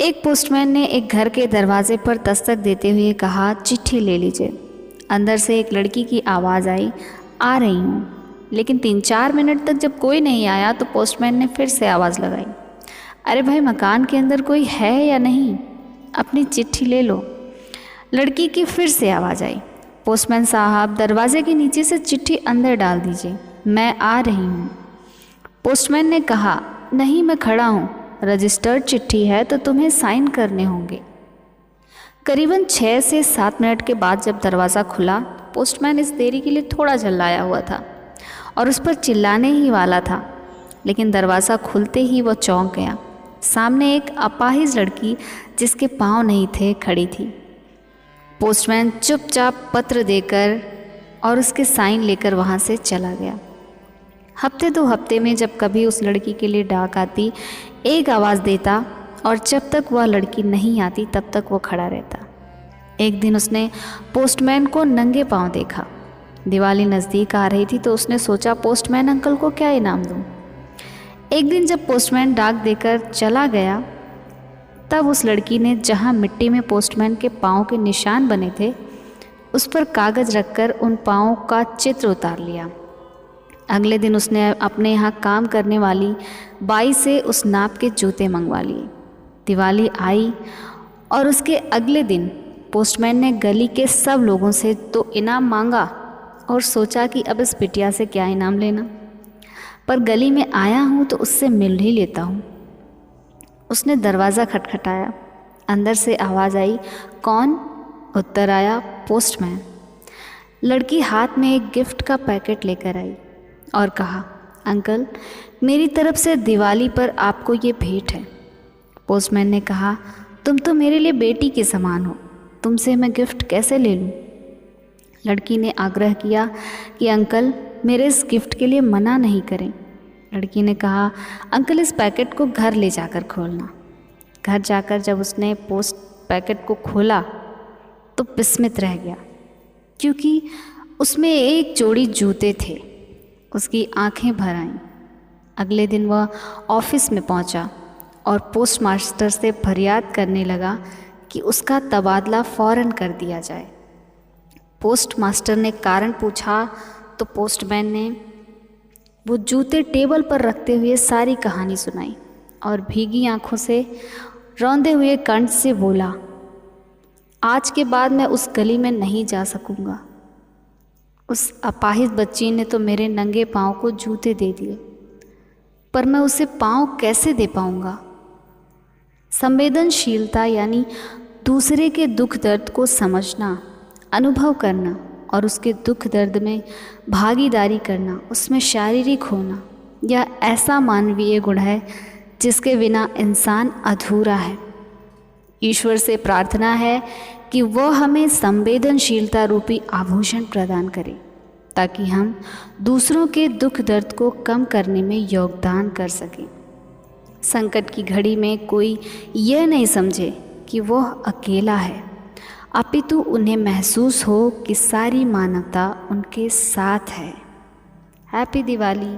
एक पोस्टमैन ने एक घर के दरवाजे पर दस्तक देते हुए कहा, चिट्ठी ले लीजिए। अंदर से एक लड़की की आवाज़ आई, आ रही हूँ। लेकिन 3-4 मिनट तक जब कोई नहीं आया तो पोस्टमैन ने फिर से आवाज़ लगाई, अरे भाई, मकान के अंदर कोई है या नहीं, अपनी चिट्ठी ले लो। लड़की की फिर से आवाज़ आई, पोस्टमैन साहब, दरवाजे के नीचे से चिट्ठी अंदर डाल दीजिए, मैं आ रही हूँ। पोस्टमैन ने कहा, नहीं, मैं खड़ा हूँ, रजिस्टर्ड चिट्ठी है तो तुम्हें साइन करने होंगे। करीबन 6 से 7 मिनट के बाद जब दरवाज़ा खुला, पोस्टमैन इस देरी के लिए थोड़ा झल्लाया हुआ था और उस पर चिल्लाने ही वाला था, लेकिन दरवाज़ा खुलते ही वो चौंक गया। सामने एक अपाहिज लड़की, जिसके पाँव नहीं थे, खड़ी थी। पोस्टमैन चुपचाप पत्र देकर और उसके साइन लेकर वहाँ से चला गया। हफ्ते 2 हफ्ते में जब कभी उस लड़की के लिए डाक आती, एक आवाज़ देता और जब तक वह लड़की नहीं आती तब तक वो खड़ा रहता। एक दिन उसने पोस्टमैन को नंगे पांव देखा। दिवाली नज़दीक आ रही थी तो उसने सोचा, पोस्टमैन अंकल को क्या इनाम दूं। एक दिन जब पोस्टमैन डाक देकर चला गया, तब उस लड़की ने जहां मिट्टी में पोस्टमैन के पाँव के निशान बने थे, उस पर कागज़ रखकर उन पाँव का चित्र उतार लिया। अगले दिन उसने अपने यहाँ काम करने वाली बाई से उस नाप के जूते मंगवा लिए। दिवाली आई और उसके अगले दिन पोस्टमैन ने गली के सब लोगों से तो इनाम मांगा और सोचा कि अब इस बिटिया से क्या इनाम लेना, पर गली में आया हूँ तो उससे मिल ही लेता हूँ। उसने दरवाज़ा खटखटाया। अंदर से आवाज़ आई, कौन? उत्तर आया, पोस्टमैन। लड़की हाथ में एक गिफ्ट का पैकेट लेकर आई और कहा, अंकल, मेरी तरफ से दिवाली पर आपको ये भेंट है। पोस्टमैन ने कहा, तुम तो मेरे लिए बेटी के समान हो, तुमसे मैं गिफ्ट कैसे ले लूँ? लड़की ने आग्रह किया कि अंकल, मेरे इस गिफ्ट के लिए मना नहीं करें। लड़की ने कहा, अंकल, इस पैकेट को घर ले जाकर खोलना। घर जाकर जब उसने पोस्ट पैकेट को खोला तो विस्मित रह गया, क्योंकि उसमें एक जोड़ी जूते थे। उसकी आंखें भर आईं। अगले दिन वह ऑफिस में पहुंचा और पोस्ट मास्टर से फरियाद करने लगा कि उसका तबादला फ़ौरन कर दिया जाए। पोस्ट मास्टर ने कारण पूछा तो पोस्टमैन ने वो जूते टेबल पर रखते हुए सारी कहानी सुनाई और भीगी आंखों से रौंदे हुए कंठ से बोला, आज के बाद मैं उस गली में नहीं जा सकूंगा। उस अपाहिज बच्ची ने तो मेरे नंगे पाँव को जूते दे दिए, पर मैं उसे पाँव कैसे दे पाऊंगा? संवेदनशीलता यानी दूसरे के दुख दर्द को समझना, अनुभव करना और उसके दुख दर्द में भागीदारी करना, उसमें शारीरिक होना, यह ऐसा मानवीय गुण है जिसके बिना इंसान अधूरा है। ईश्वर से प्रार्थना है कि वह हमें संवेदनशीलता रूपी आभूषण प्रदान करे, ताकि हम दूसरों के दुख दर्द को कम करने में योगदान कर सकें। संकट की घड़ी में कोई यह नहीं समझे कि वह अकेला है, अपितु उन्हें महसूस हो कि सारी मानवता उनके साथ है। हैप्पी दिवाली।